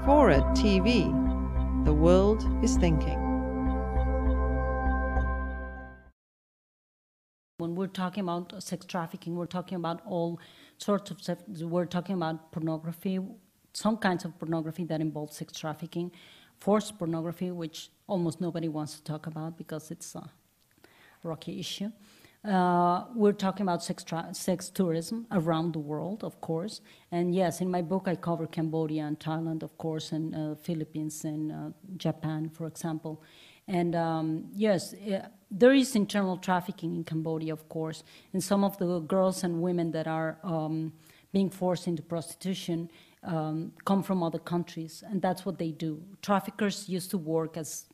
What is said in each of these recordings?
Fora TV. The world is thinking. When we're talking about sex trafficking, we're talking about all sorts of stuff. We're talking about pornography, some kinds of pornography that involve sex trafficking, forced pornography, which almost nobody wants to talk about because it's a rocky issue. We're talking about sex tourism around the world, of course. And yes, in my book, I cover Cambodia and Thailand, of course, and Philippines and Japan, for example. And yes, there is internal trafficking in Cambodia, of course. And some of the girls and women that are being forced into prostitution come from other countries, and that's what they do. Traffickers used to work, as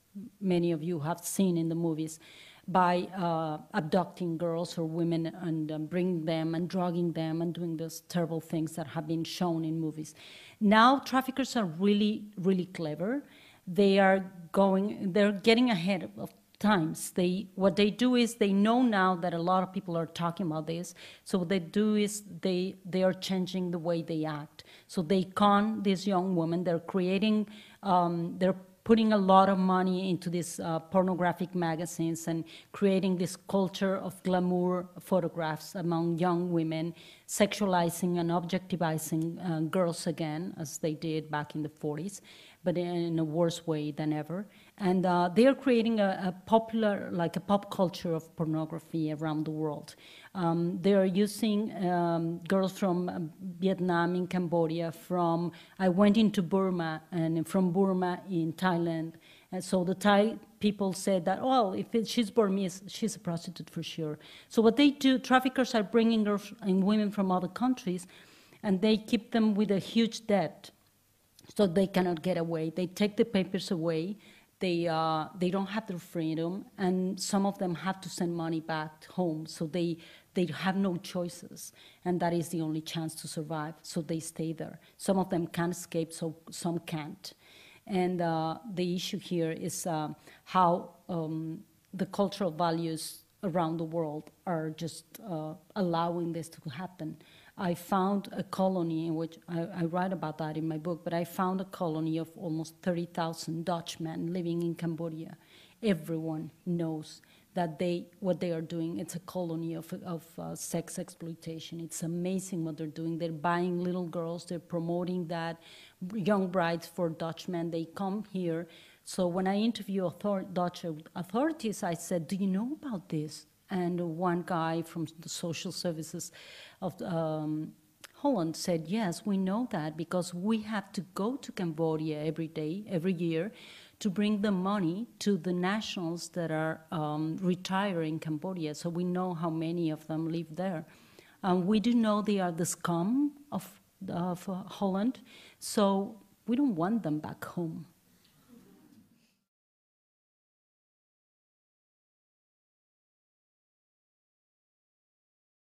many of you have seen in the movies, by abducting girls or women and bringing them and drugging them and doing those terrible things that have been shown in movies. Now traffickers are really, really clever. They're getting ahead of times. What they do is they know now that a lot of people are talking about this. So what they do is they are changing the way they act. So they con these young women. They're creating, they're putting a lot of money into these pornographic magazines and creating this culture of glamour photographs among young women, sexualizing and objectivizing girls again, as they did back in the 40s, but in a worse way than ever. And they are creating a popular, like a pop culture of pornography around the world. They are using girls from Vietnam, in Cambodia, I went into Burma, and from Burma in Thailand. And so the Thai people said that, oh, if she's Burmese, she's a prostitute for sure. So what they do, traffickers are bringing girls and women from other countries, and they keep them with a huge debt, so they cannot get away. They take the papers away. They don't have their freedom, and some of them have to send money back home, so they have no choices, and that is the only chance to survive, so they stay there. Some of them can escape, so some can't. And the issue here is how the cultural values around the world are just allowing this to happen. I found a colony in which, I write about that in my book, but I found a colony of almost 30,000 Dutchmen living in Cambodia. Everyone knows that what they are doing, it's a colony of sex exploitation. It's amazing what they're doing. They're buying little girls, they're promoting that, young brides for Dutchmen. They come here. So when I interview Dutch authorities, I said, do you know about this? And one guy from the social services of Holland said, yes, we know that because we have to go to Cambodia every year, to bring the money to the nationals that are retiring in Cambodia. So we know how many of them live there. We do know they are the scum of Holland, so we don't want them back home.